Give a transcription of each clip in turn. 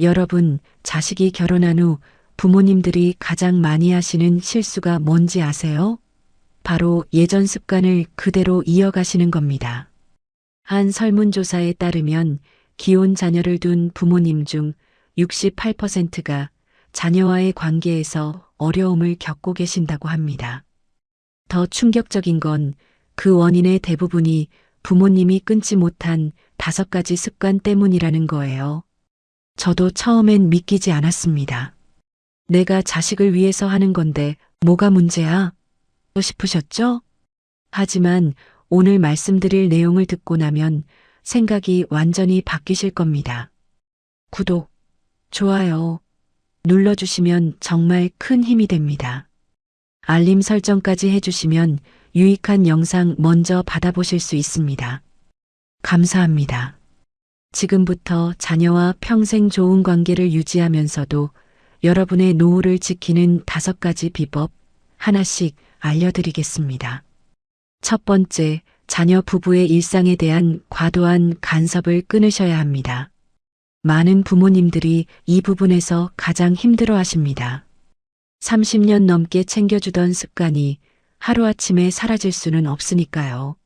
여러분, 자식이 결혼한 후 부모님들이 가장 많이 하시는 실수가 뭔지 아세요? 바로 예전 습관을 그대로 이어가시는 겁니다. 한 설문조사에 따르면 기혼 자녀를 둔 부모님 중 68%가 자녀와의 관계에서 어려움을 겪고 계신다고 합니다. 더 충격적인 건 그 원인의 대부분이 부모님이 끊지 못한 5가지 습관 때문이라는 거예요. 저도 처음엔 믿기지 않았습니다. 내가 자식을 위해서 하는 건데 뭐가 문제야? 싶으셨죠? 하지만 오늘 말씀드릴 내용을 듣고 나면 생각이 완전히 바뀌실 겁니다. 구독, 좋아요 눌러주시면 정말 큰 힘이 됩니다. 알림 설정까지 해주시면 유익한 영상 먼저 받아보실 수 있습니다. 감사합니다. 지금부터 자녀와 평생 좋은 관계를 유지하면서도 여러분의 노후를 지키는 5가지 비법 하나씩 알려드리겠습니다. 첫 번째, 자녀 부부의 일상에 대한 과도한 간섭을 끊으셔야 합니다. 많은 부모님들이 이 부분에서 가장 힘들어 하십니다. 30년 넘게 챙겨주던 습관이 하루아침에 사라질 수는 없으니까요.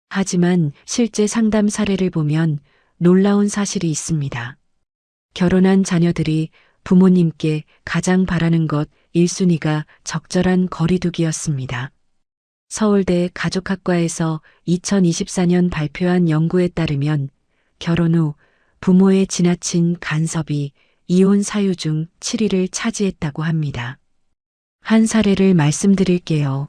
하지만 실제 상담 사례를 보면 놀라운 사실이 있습니다. 결혼한 자녀들이 부모님께 가장 바라는 것 1순위가 적절한 거리두기였습니다. 서울대 가족학과에서 2024년 발표한 연구에 따르면 결혼 후 부모의 지나친 간섭이 이혼 사유 중 7위를 차지했다고 합니다. 한 사례를 말씀드릴게요.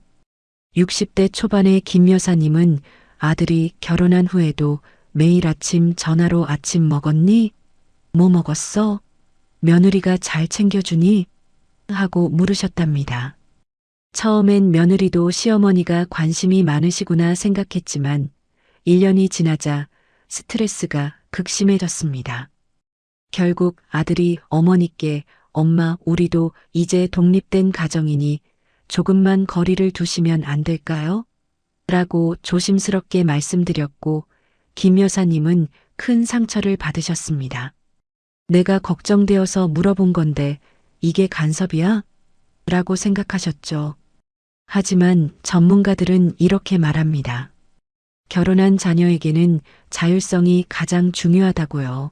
60대 초반의 김 여사님은 아들이 결혼한 후에도 매일 아침 전화로 아침 먹었니? 뭐 먹었어? 며느리가 잘 챙겨주니? 하고 물으셨답니다. 처음엔 며느리도 시어머니가 관심이 많으시구나 생각했지만 1년이 지나자 스트레스가 극심해졌습니다. 결국 아들이 어머니께 엄마, 우리도 이제 독립된 가정이니 조금만 거리를 두시면 안 될까요? 라고 조심스럽게 말씀드렸고 김 여사님은 큰 상처를 받으셨습니다. 내가 걱정되어서 물어본 건데 이게 간섭이야? 라고 생각하셨죠. 하지만 전문가들은 이렇게 말합니다. 결혼한 자녀에게는 자율성이 가장 중요하다고요.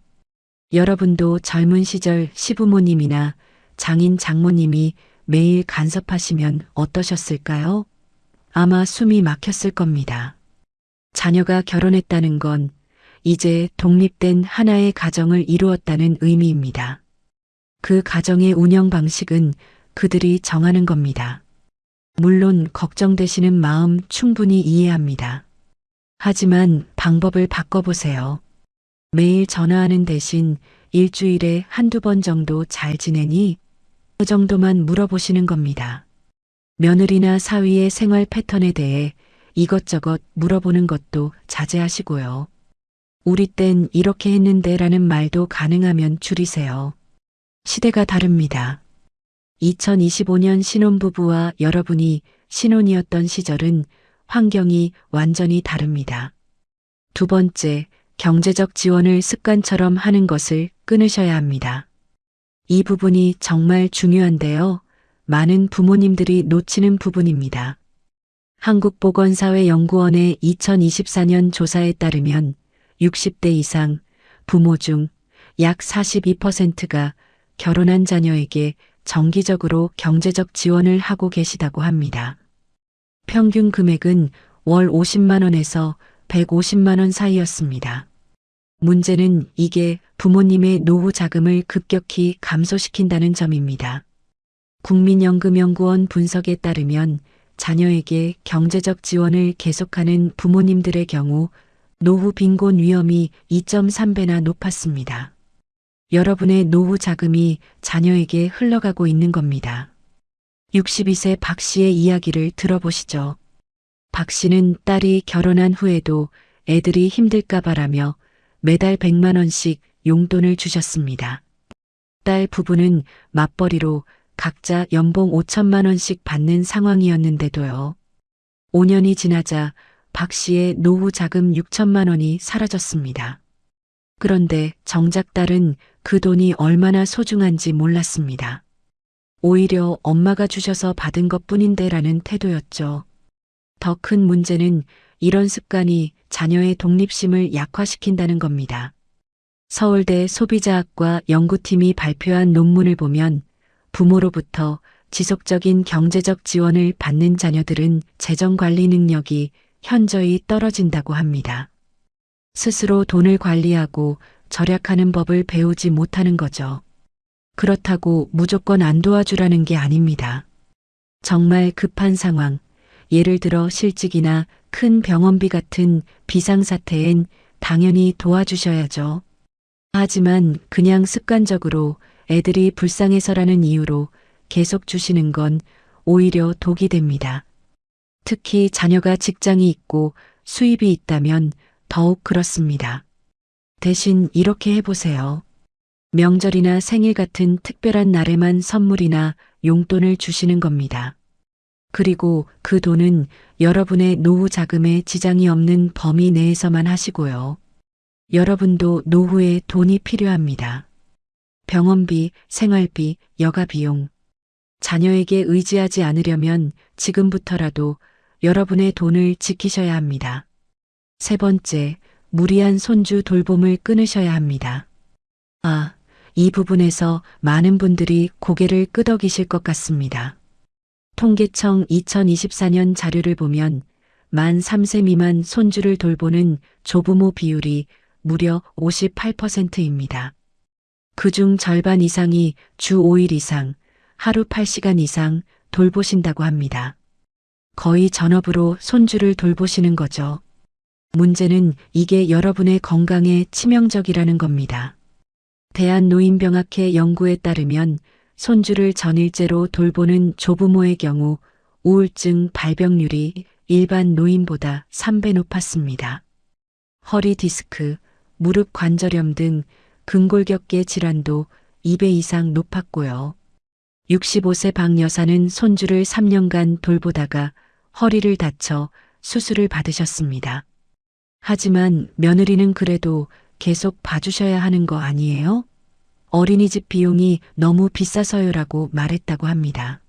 여러분도 젊은 시절 시부모님이나 장인 장모님이 매일 간섭하시면 어떠셨을까요? 아마 숨이 막혔을 겁니다. 자녀가 결혼했다는 건 이제 독립된 하나의 가정을 이루었다는 의미입니다. 그 가정의 운영 방식은 그들이 정하는 겁니다. 물론 걱정되시는 마음 충분히 이해합니다. 하지만 방법을 바꿔보세요. 매일 전화하는 대신 일주일에 한두 번 정도 잘 지내니? 그 정도만 물어보시는 겁니다. 며느리나 사위의 생활 패턴에 대해 이것저것 물어보는 것도 자제하시고요. 우리 땐 이렇게 했는데 라는 말도 가능하면 줄이세요. 시대가 다릅니다. 2025년 신혼부부와 여러분이 신혼이었던 시절은 환경이 완전히 다릅니다. 두 번째, 경제적 지원을 습관처럼 하는 것을 끊으셔야 합니다. 이 부분이 정말 중요한데요. 많은 부모님들이 놓치는 부분입니다. 한국보건사회연구원의 2024년 조사에 따르면 60대 이상 부모 중 약 42%가 결혼한 자녀에게 정기적으로 경제적 지원을 하고 계시다고 합니다. 평균 금액은 월 50만 원에서 150만 원 사이였습니다. 문제는 이게 부모님의 노후 자금을 급격히 감소시킨다는 점입니다. 국민연금연구원 분석에 따르면 자녀에게 경제적 지원을 계속하는 부모님들의 경우 노후 빈곤 위험이 2.3배나 높았습니다. 여러분의 노후 자금이 자녀에게 흘러가고 있는 겁니다. 62세 박 씨의 이야기를 들어보시죠. 박 씨는 딸이 결혼한 후에도 애들이 힘들까 봐라며 매달 100만 원씩 용돈을 주셨습니다. 딸 부부는 맞벌이로 각자 연봉 5천만 원씩 받는 상황이었는데도요. 5년이 지나자 박 씨의 노후 자금 6천만 원이 사라졌습니다. 그런데 정작 딸은 그 돈이 얼마나 소중한지 몰랐습니다. 오히려 엄마가 주셔서 받은 것뿐인데라는 태도였죠. 더 큰 문제는 이런 습관이 자녀의 독립심을 약화시킨다는 겁니다. 서울대 소비자학과 연구팀이 발표한 논문을 보면 부모로부터 지속적인 경제적 지원을 받는 자녀들은 재정 관리 능력이 현저히 떨어진다고 합니다. 스스로 돈을 관리하고 절약하는 법을 배우지 못하는 거죠. 그렇다고 무조건 안 도와주라는 게 아닙니다. 정말 급한 상황, 예를 들어 실직이나 큰 병원비 같은 비상사태엔 당연히 도와주셔야죠. 하지만 그냥 습관적으로 애들이 불쌍해서라는 이유로 계속 주시는 건 오히려 독이 됩니다. 특히 자녀가 직장이 있고 수입이 있다면 더욱 그렇습니다. 대신 이렇게 해보세요. 명절이나 생일 같은 특별한 날에만 선물이나 용돈을 주시는 겁니다. 그리고 그 돈은 여러분의 노후 자금에 지장이 없는 범위 내에서만 하시고요. 여러분도 노후에 돈이 필요합니다. 병원비, 생활비, 여가 비용. 자녀에게 의지하지 않으려면 지금부터라도 여러분의 돈을 지키셔야 합니다. 세 번째, 무리한 손주 돌봄을 끊으셔야 합니다. 이 부분에서 많은 분들이 고개를 끄덕이실 것 같습니다. 통계청 2024년 자료를 보면 만 3세 미만 손주를 돌보는 조부모 비율이 무려 58%입니다. 그중 절반 이상이 주 5일 이상, 하루 8시간 이상 돌보신다고 합니다. 거의 전업으로 손주를 돌보시는 거죠. 문제는 이게 여러분의 건강에 치명적이라는 겁니다. 대한노인병학회 연구에 따르면 손주를 전일제로 돌보는 조부모의 경우 우울증 발병률이 일반 노인보다 3배 높았습니다. 허리 디스크, 무릎 관절염 등 근골격계 질환도 2배 이상 높았고요. 65세 박 여사는 손주를 3년간 돌보다가 허리를 다쳐 수술을 받으셨습니다. 하지만 며느리는 그래도 계속 봐주셔야 하는 거 아니에요? 어린이집 비용이 너무 비싸서요라고 말했다고 합니다.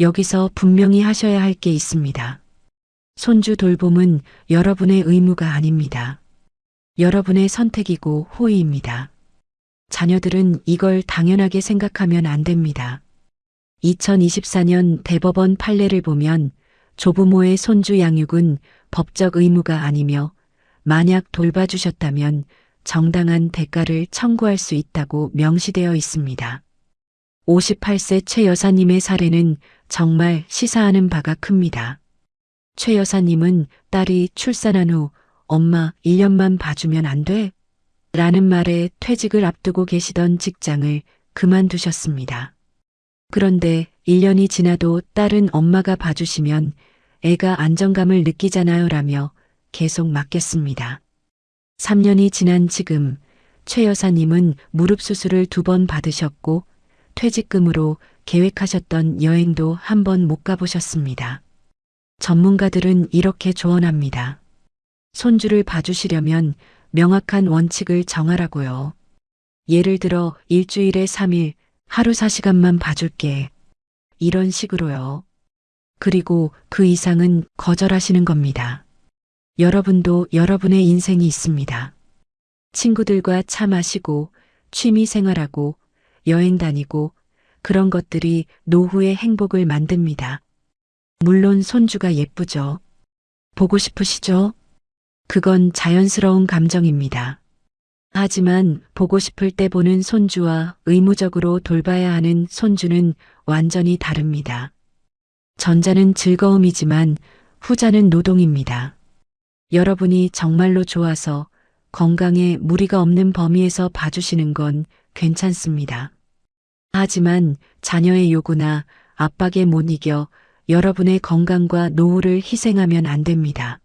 여기서 분명히 하셔야 할 게 있습니다. 손주 돌봄은 여러분의 의무가 아닙니다. 여러분의 선택이고 호의입니다. 자녀들은 이걸 당연하게 생각하면 안 됩니다. 2024년 대법원 판례를 보면 조부모의 손주 양육은 법적 의무가 아니며 만약 돌봐주셨다면 정당한 대가를 청구할 수 있다고 명시되어 있습니다. 58세 최 여사님의 사례는 정말 시사하는 바가 큽니다. 최 여사님은 딸이 출산한 후 엄마 1년만 봐주면 안 돼? 라는 말에 퇴직을 앞두고 계시던 직장을 그만두셨습니다. 그런데 1년이 지나도 딸은 엄마가 봐주시면 애가 안정감을 느끼잖아요 라며 계속 맡겼습니다. 3년이 지난 지금 최 여사님은 무릎 수술을 2번 받으셨고 퇴직금으로 계획하셨던 여행도 한 번 못 가보셨습니다. 전문가들은 이렇게 조언합니다. 손주를 봐주시려면 명확한 원칙을 정하라고요. 예를 들어 일주일에 3일 하루 4시간만 봐줄게. 이런 식으로요. 그리고 그 이상은 거절하시는 겁니다. 여러분도 여러분의 인생이 있습니다. 친구들과 차 마시고 취미 생활하고 여행 다니고 그런 것들이 노후의 행복을 만듭니다. 물론 손주가 예쁘죠. 보고 싶으시죠? 그건 자연스러운 감정입니다. 하지만 보고 싶을 때 보는 손주와 의무적으로 돌봐야 하는 손주는 완전히 다릅니다. 전자는 즐거움이지만 후자는 노동입니다. 여러분이 정말로 좋아서 건강에 무리가 없는 범위에서 봐주시는 건 괜찮습니다. 하지만 자녀의 요구나 압박에 못 이겨 여러분의 건강과 노후를 희생하면 안 됩니다.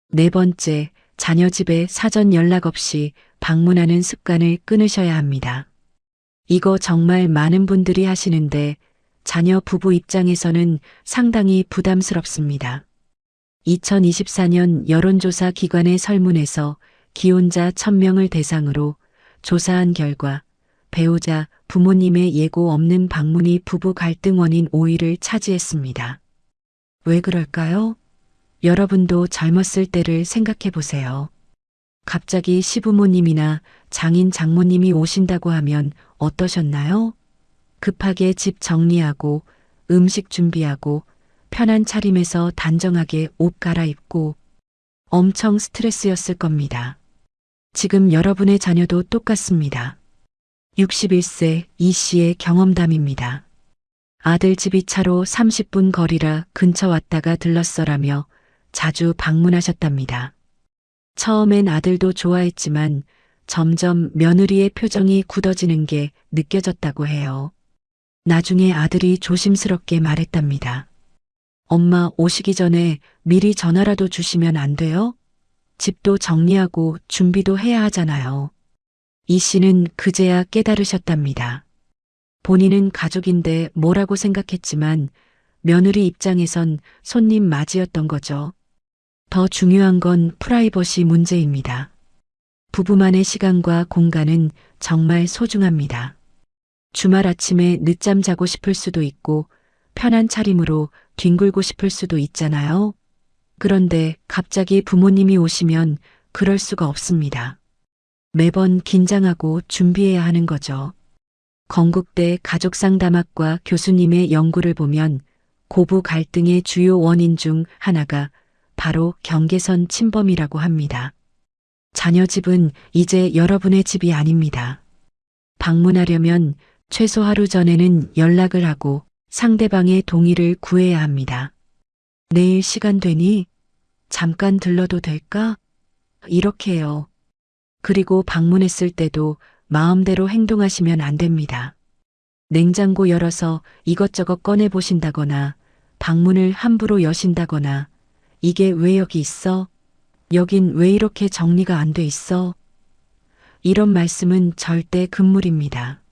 네 번째, 자녀 집에 사전 연락 없이 방문하는 습관을 끊으셔야 합니다. 이거 정말 많은 분들이 하시는데 자녀 부부 입장에서는 상당히 부담스럽습니다. 2024년 여론조사 기관의 설문에서 기혼자 1000명을 대상으로 조사한 결과 배우자, 부모님의 예고 없는 방문이 부부 갈등 원인 5위를 차지했습니다. 왜 그럴까요? 여러분도 젊었을 때를 생각해 보세요. 갑자기 시부모님이나 장인 장모님이 오신다고 하면 어떠셨나요? 급하게 집 정리하고 음식 준비하고 편한 차림에서 단정하게 옷 갈아입고 엄청 스트레스였을 겁니다. 지금 여러분의 자녀도 똑같습니다. 61세 이 씨의 경험담입니다. 아들 집이 차로 30분 거리라 근처 왔다가 들렀어라며 자주 방문하셨답니다. 처음엔 아들도 좋아했지만 점점 며느리의 표정이 굳어지는 게 느껴졌다고 해요. 나중에 아들이 조심스럽게 말했답니다. 엄마 오시기 전에 미리 전화라도 주시면 안 돼요? 집도 정리하고 준비도 해야 하잖아요. 이 씨는 그제야 깨달으셨답니다. 본인은 가족인데 뭐라고 생각했지만 며느리 입장에선 손님 맞이였던 거죠. 더 중요한 건 프라이버시 문제입니다. 부부만의 시간과 공간은 정말 소중합니다. 주말 아침에 늦잠 자고 싶을 수도 있고 편한 차림으로 뒹굴고 싶을 수도 있잖아요. 그런데 갑자기 부모님이 오시면 그럴 수가 없습니다. 매번 긴장하고 준비해야 하는 거죠. 건국대 가족상담학과 교수님의 연구를 보면 고부 갈등의 주요 원인 중 하나가 바로 경계선 침범이라고 합니다. 자녀 집은 이제 여러분의 집이 아닙니다. 방문하려면 최소 하루 전에는 연락을 하고 상대방의 동의를 구해야 합니다. 내일 시간 되니? 잠깐 들러도 될까? 이렇게요. 그리고 방문했을 때도 마음대로 행동하시면 안 됩니다. 냉장고 열어서 이것저것 꺼내 보신다거나 방문을 함부로 여신다거나 이게 왜 여기 있어? 여긴 왜 이렇게 정리가 안 돼 있어? 이런 말씀은 절대 금물입니다.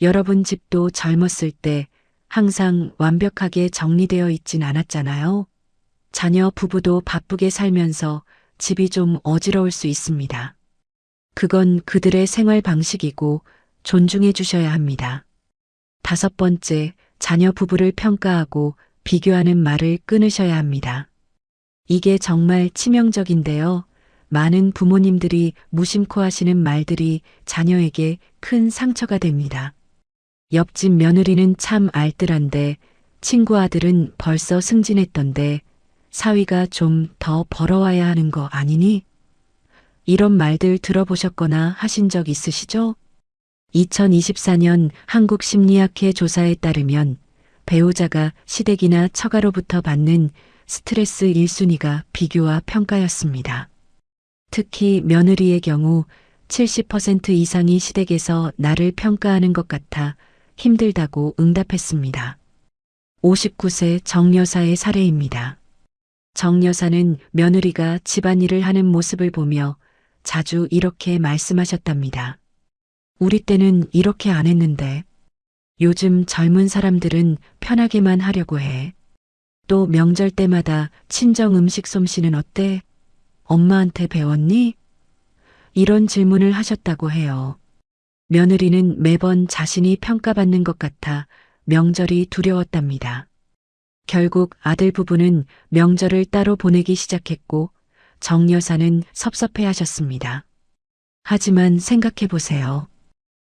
여러분 집도 젊었을 때 항상 완벽하게 정리되어 있진 않았잖아요. 자녀 부부도 바쁘게 살면서 집이 좀 어지러울 수 있습니다. 그건 그들의 생활 방식이고 존중해 주셔야 합니다. 5번째, 자녀 부부를 평가하고 비교하는 말을 끊으셔야 합니다. 이게 정말 치명적인데요. 많은 부모님들이 무심코 하시는 말들이 자녀에게 큰 상처가 됩니다. 옆집 며느리는 참 알뜰한데 친구 아들은 벌써 승진했던데 사위가 좀 더 벌어와야 하는 거 아니니? 이런 말들 들어보셨거나 하신 적 있으시죠? 2024년 한국심리학회 조사에 따르면 배우자가 시댁이나 처가로부터 받는 스트레스 1순위가 비교와 평가였습니다. 특히 며느리의 경우 70% 이상이 시댁에서 나를 평가하는 것 같아 힘들다고 응답했습니다. 59세 정 여사의 사례입니다. 정 여사는 며느리가 집안일을 하는 모습을 보며 자주 이렇게 말씀하셨답니다. 우리 때는 이렇게 안 했는데 요즘 젊은 사람들은 편하게만 하려고 해. 또 명절 때마다 친정 음식 솜씨는 어때? 엄마한테 배웠니? 이런 질문을 하셨다고 해요. 며느리는 매번 자신이 평가받는 것 같아 명절이 두려웠답니다. 결국 아들 부부는 명절을 따로 보내기 시작했고 정 여사는 섭섭해하셨습니다. 하지만 생각해 보세요.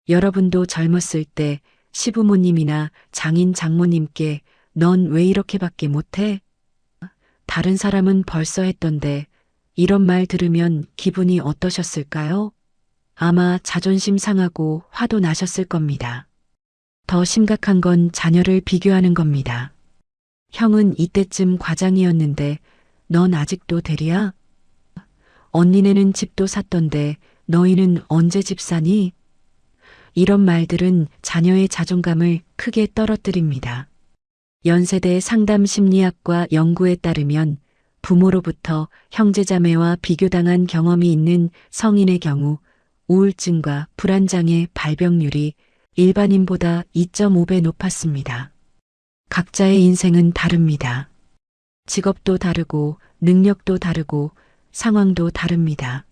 여러분도 젊었을 때 시부모님이나 장인 장모님께 넌 왜 이렇게밖에 못해? 다른 사람은 벌써 했던데 이런 말 들으면 기분이 어떠셨을까요? 아마 자존심 상하고 화도 나셨을 겁니다. 더 심각한 건 자녀를 비교하는 겁니다. 형은 이때쯤 과장이었는데 넌 아직도 대리야? 언니네는 집도 샀던데 너희는 언제 집 사니? 이런 말들은 자녀의 자존감을 크게 떨어뜨립니다. 연세대 상담심리학과 연구에 따르면 부모로부터 형제자매와 비교당한 경험이 있는 성인의 경우 우울증과 불안장애 발병률이 일반인보다 2.5배 높았습니다. 각자의 인생은 다릅니다. 직업도 다르고 능력도 다르고 상황도 다릅니다.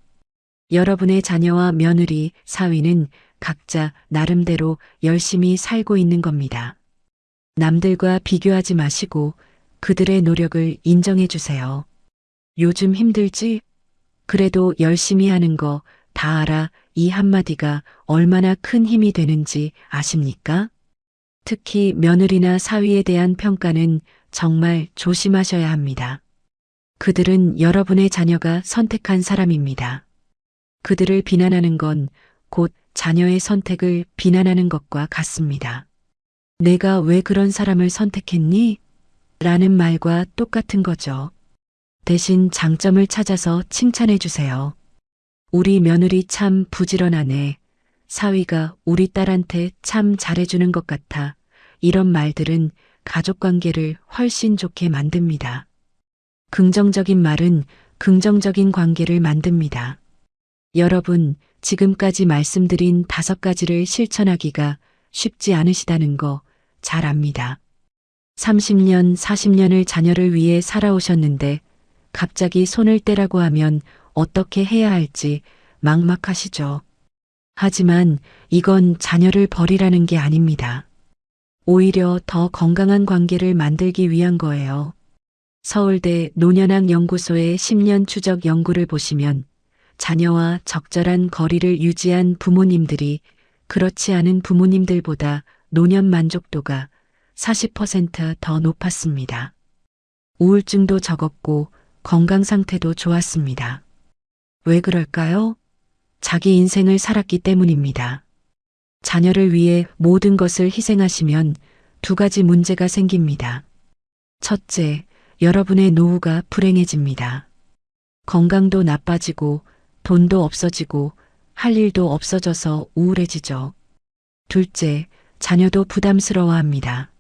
여러분의 자녀와 며느리, 사위는 각자 나름대로 열심히 살고 있는 겁니다. 남들과 비교하지 마시고 그들의 노력을 인정해 주세요. 요즘 힘들지? 그래도 열심히 하는 거 다 알아. 이 한마디가 얼마나 큰 힘이 되는지 아십니까? 특히 며느리나 사위에 대한 평가는 정말 조심하셔야 합니다. 그들은 여러분의 자녀가 선택한 사람입니다. 그들을 비난하는 건 곧 자녀의 선택을 비난하는 것과 같습니다. 내가 왜 그런 사람을 선택했니? 라는 말과 똑같은 거죠. 대신 장점을 찾아서 칭찬해 주세요. 우리 며느리 참 부지런하네. 사위가 우리 딸한테 참 잘해주는 것 같아. 이런 말들은 가족 관계를 훨씬 좋게 만듭니다. 긍정적인 말은 긍정적인 관계를 만듭니다. 여러분, 지금까지 말씀드린 5가지를 실천하기가 쉽지 않으시다는 거 잘 압니다. 30년, 40년을 자녀를 위해 살아오셨는데 갑자기 손을 떼라고 하면 어떻게 해야 할지 막막하시죠. 하지만 이건 자녀를 버리라는 게 아닙니다. 오히려 더 건강한 관계를 만들기 위한 거예요. 서울대 노년학 연구소의 10년 추적 연구를 보시면 자녀와 적절한 거리를 유지한 부모님들이 그렇지 않은 부모님들보다 노년 만족도가 40% 더 높았습니다. 우울증도 적었고 건강 상태도 좋았습니다. 왜 그럴까요? 자기 인생을 살았기 때문입니다. 자녀를 위해 모든 것을 희생하시면 2가지 문제가 생깁니다. 첫째, 여러분의 노후가 불행해집니다. 건강도 나빠지고 돈도 없어지고 할 일도 없어져서 우울해지죠. 둘째, 자녀도 부담스러워합니다.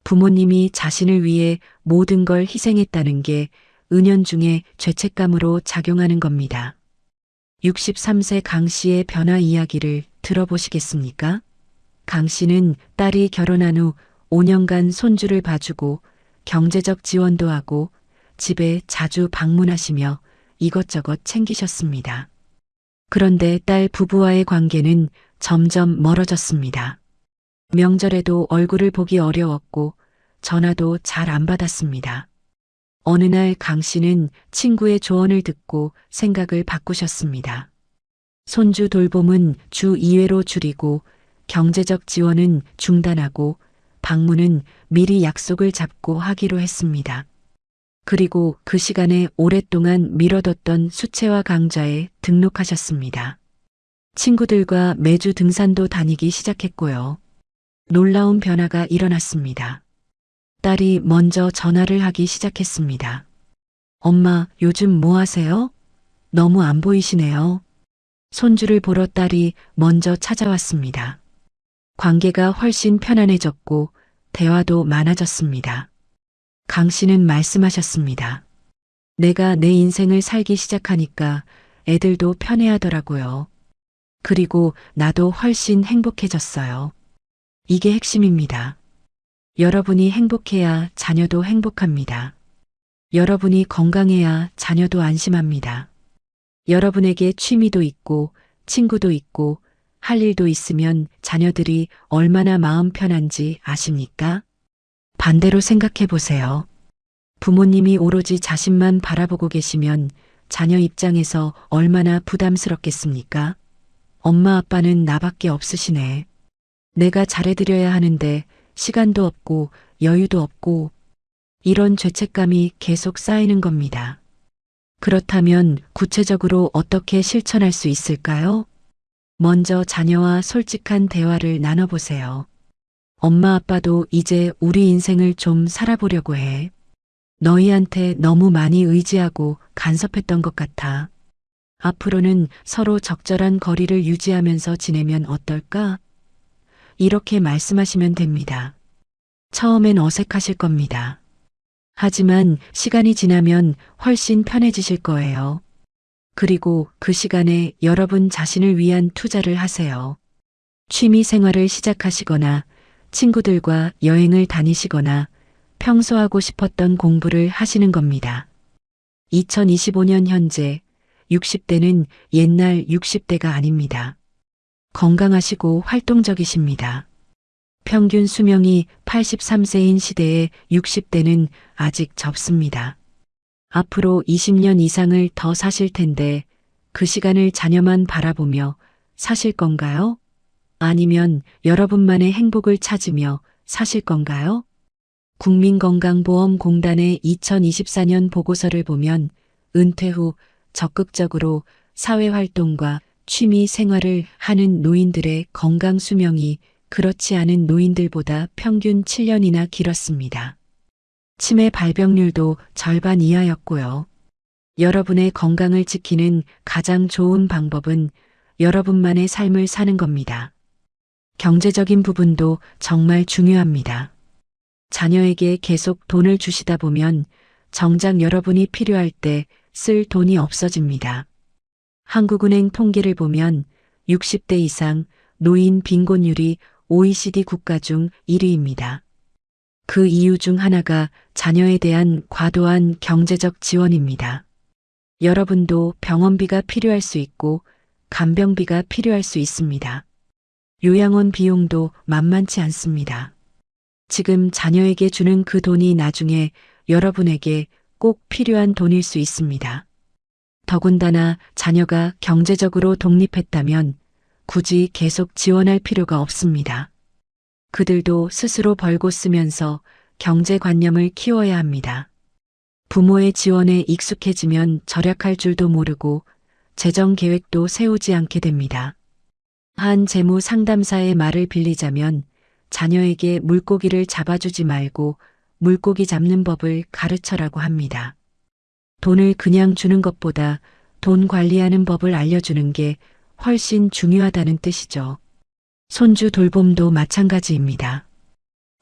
부모님이 자신을 위해 모든 걸 희생했다는 게 은연중에 죄책감으로 작용하는 겁니다. 63세 강 씨의 변화 이야기를 들어보시겠습니까? 강 씨는 딸이 결혼한 후 5년간 손주를 봐주고 경제적 지원도 하고 집에 자주 방문하시며 이것저것 챙기셨습니다. 그런데 딸 부부와의 관계는 점점 멀어졌습니다. 명절에도 얼굴을 보기 어려웠고 전화도 잘 안 받았습니다. 어느 날 강 씨는 친구의 조언을 듣고 생각을 바꾸셨습니다. 손주 돌봄은 주 2회로 줄이고 경제적 지원은 중단하고 방문은 미리 약속을 잡고 하기로 했습니다. 그리고 그 시간에 오랫동안 미뤄뒀던 수채화 강좌에 등록하셨습니다. 친구들과 매주 등산도 다니기 시작했고요. 놀라운 변화가 일어났습니다. 딸이 먼저 전화를 하기 시작했습니다. 엄마, 요즘 뭐 하세요? 너무 안 보이시네요. 손주를 보러 딸이 먼저 찾아왔습니다. 관계가 훨씬 편안해졌고 대화도 많아졌습니다. 강 씨는 말씀하셨습니다. 내가 내 인생을 살기 시작하니까 애들도 편해하더라고요. 그리고 나도 훨씬 행복해졌어요. 이게 핵심입니다. 여러분이 행복해야 자녀도 행복합니다. 여러분이 건강해야 자녀도 안심합니다. 여러분에게 취미도 있고 친구도 있고 할 일도 있으면 자녀들이 얼마나 마음 편한지 아십니까? 반대로 생각해 보세요. 부모님이 오로지 자신만 바라보고 계시면 자녀 입장에서 얼마나 부담스럽겠습니까? 엄마 아빠는 나밖에 없으시네. 내가 잘해드려야 하는데 시간도 없고 여유도 없고 이런 죄책감이 계속 쌓이는 겁니다. 그렇다면 구체적으로 어떻게 실천할 수 있을까요? 먼저 자녀와 솔직한 대화를 나눠보세요. 엄마 아빠도 이제 우리 인생을 좀 살아보려고 해. 너희한테 너무 많이 의지하고 간섭했던 것 같아. 앞으로는 서로 적절한 거리를 유지하면서 지내면 어떨까? 이렇게 말씀하시면 됩니다. 처음엔 어색하실 겁니다. 하지만 시간이 지나면 훨씬 편해지실 거예요. 그리고 그 시간에 여러분 자신을 위한 투자를 하세요. 취미 생활을 시작하시거나 친구들과 여행을 다니시거나 평소 하고 싶었던 공부를 하시는 겁니다. 2025년 현재 60대는 옛날 60대가 아닙니다. 건강하시고 활동적이십니다. 평균 수명이 83세인 시대에 60대는 아직 적습니다. 앞으로 20년 이상을 더 사실 텐데 그 시간을 자녀만 바라보며 사실 건가요? 아니면 여러분만의 행복을 찾으며 사실 건가요? 국민건강보험공단의 2024년 보고서를 보면 은퇴 후 적극적으로 사회활동과 취미 생활을 하는 노인들의 건강 수명이 그렇지 않은 노인들보다 평균 7년이나 길었습니다. 치매 발병률도 절반 이하였고요. 여러분의 건강을 지키는 가장 좋은 방법은 여러분만의 삶을 사는 겁니다. 경제적인 부분도 정말 중요합니다. 자녀에게 계속 돈을 주시다 보면 정작 여러분이 필요할 때 쓸 돈이 없어집니다. 한국은행 통계를 보면 60대 이상 노인 빈곤율이 OECD 국가 중 1위입니다. 그 이유 중 하나가 자녀에 대한 과도한 경제적 지원입니다. 여러분도 병원비가 필요할 수 있고 간병비가 필요할 수 있습니다. 요양원 비용도 만만치 않습니다. 지금 자녀에게 주는 그 돈이 나중에 여러분에게 꼭 필요한 돈일 수 있습니다. 더군다나 자녀가 경제적으로 독립했다면 굳이 계속 지원할 필요가 없습니다. 그들도 스스로 벌고 쓰면서 경제관념을 키워야 합니다. 부모의 지원에 익숙해지면 절약할 줄도 모르고 재정 계획도 세우지 않게 됩니다. 한 재무 상담사의 말을 빌리자면 자녀에게 물고기를 잡아주지 말고 물고기 잡는 법을 가르쳐라고 합니다. 돈을 그냥 주는 것보다 돈 관리하는 법을 알려주는 게 훨씬 중요하다는 뜻이죠. 손주 돌봄도 마찬가지입니다.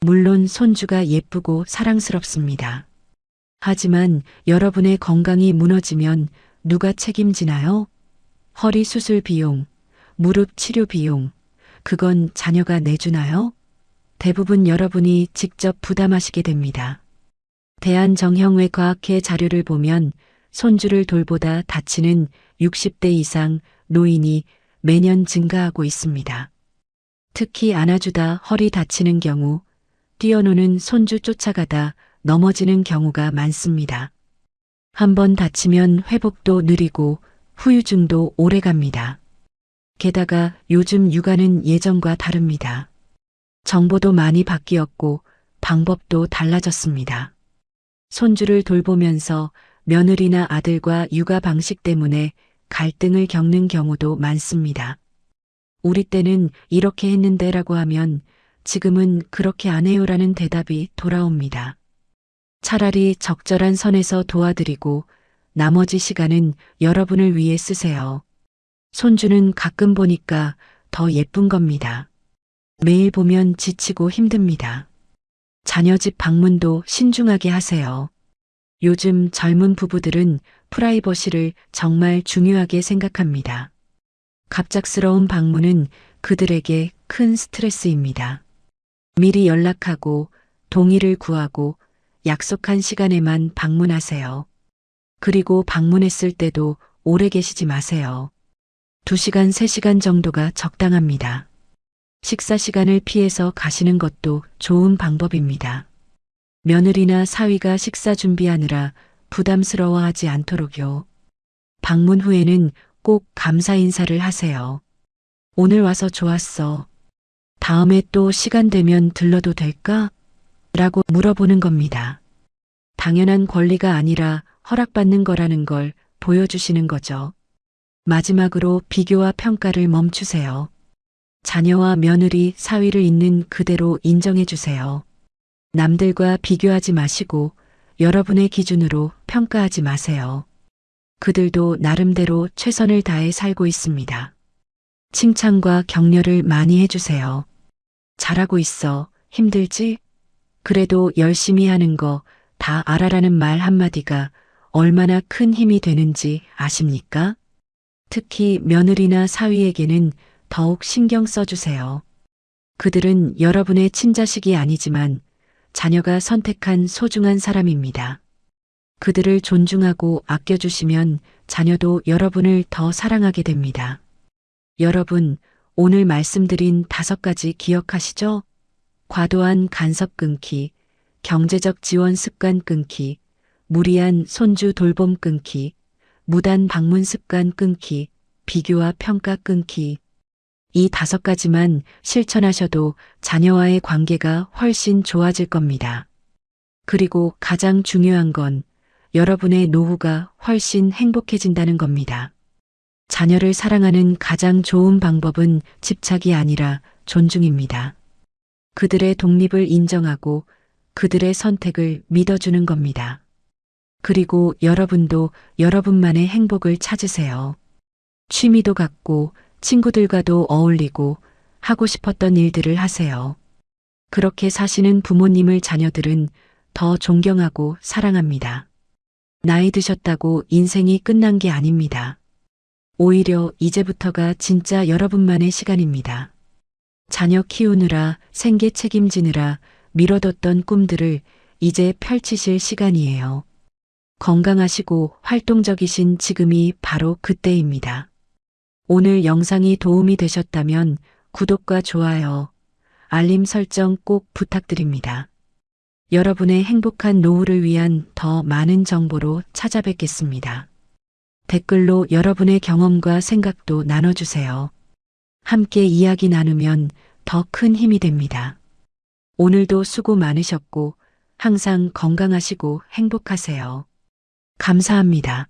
물론 손주가 예쁘고 사랑스럽습니다. 하지만 여러분의 건강이 무너지면 누가 책임지나요? 허리 수술 비용, 무릎 치료 비용, 그건 자녀가 내주나요? 대부분 여러분이 직접 부담하시게 됩니다. 대한정형외과학회 자료를 보면 손주를 돌보다 다치는 60대 이상 노인이 매년 증가하고 있습니다. 특히 안아주다 허리 다치는 경우, 뛰어노는 손주 쫓아가다 넘어지는 경우가 많습니다. 한번 다치면 회복도 느리고 후유증도 오래갑니다. 게다가 요즘 육아는 예전과 다릅니다. 정보도 많이 바뀌었고 방법도 달라졌습니다. 손주를 돌보면서 며느리나 아들과 육아 방식 때문에 갈등을 겪는 경우도 많습니다. 우리 때는 이렇게 했는데라고 하면 지금은 그렇게 안 해요라는 대답이 돌아옵니다. 차라리 적절한 선에서 도와드리고 나머지 시간은 여러분을 위해 쓰세요. 손주는 가끔 보니까 더 예쁜 겁니다. 매일 보면 지치고 힘듭니다. 자녀 집 방문도 신중하게 하세요. 요즘 젊은 부부들은 프라이버시를 정말 중요하게 생각합니다. 갑작스러운 방문은 그들에게 큰 스트레스입니다. 미리 연락하고 동의를 구하고 약속한 시간에만 방문하세요. 그리고 방문했을 때도 오래 계시지 마세요. 2시간, 3시간 정도가 적당합니다. 식사 시간을 피해서 가시는 것도 좋은 방법입니다. 며느리나 사위가 식사 준비하느라 부담스러워하지 않도록요. 방문 후에는 꼭 감사 인사를 하세요. 오늘 와서 좋았어. 다음에 또 시간 되면 들러도 될까? 라고 물어보는 겁니다. 당연한 권리가 아니라 허락받는 거라는 걸 보여주시는 거죠. 마지막으로 비교와 평가를 멈추세요. 자녀와 며느리, 사위를 있는 그대로 인정해 주세요. 남들과 비교하지 마시고 여러분의 기준으로 평가하지 마세요. 그들도 나름대로 최선을 다해 살고 있습니다. 칭찬과 격려를 많이 해주세요. 잘하고 있어. 힘들지? 그래도 열심히 하는 거 다 알아라는 말 한마디가 얼마나 큰 힘이 되는지 아십니까? 특히 며느리나 사위에게는 더욱 신경 써주세요. 그들은 여러분의 친자식이 아니지만 자녀가 선택한 소중한 사람입니다. 그들을 존중하고 아껴주시면 자녀도 여러분을 더 사랑하게 됩니다. 여러분, 오늘 말씀드린 5가지 기억하시죠? 과도한 간섭 끊기, 경제적 지원 습관 끊기, 무리한 손주 돌봄 끊기, 무단 방문 습관 끊기, 비교와 평가 끊기. 이 5가지만 실천하셔도 자녀와의 관계가 훨씬 좋아질 겁니다. 그리고 가장 중요한 건 여러분의 노후가 훨씬 행복해진다는 겁니다. 자녀를 사랑하는 가장 좋은 방법은 집착이 아니라 존중입니다. 그들의 독립을 인정하고 그들의 선택을 믿어주는 겁니다. 그리고 여러분도 여러분만의 행복을 찾으세요. 취미도 갖고 친구들과도 어울리고 하고 싶었던 일들을 하세요. 그렇게 사시는 부모님을 자녀들은 더 존경하고 사랑합니다. 나이 드셨다고 인생이 끝난 게 아닙니다. 오히려 이제부터가 진짜 여러분만의 시간입니다. 자녀 키우느라 생계 책임지느라 미뤄뒀던 꿈들을 이제 펼치실 시간이에요. 건강하시고 활동적이신 지금이 바로 그때입니다. 오늘 영상이 도움이 되셨다면 구독과 좋아요, 알림 설정 꼭 부탁드립니다. 여러분의 행복한 노후를 위한 더 많은 정보로 찾아뵙겠습니다. 댓글로 여러분의 경험과 생각도 나눠주세요. 함께 이야기 나누면 더 큰 힘이 됩니다. 오늘도 수고 많으셨고 항상 건강하시고 행복하세요. 감사합니다.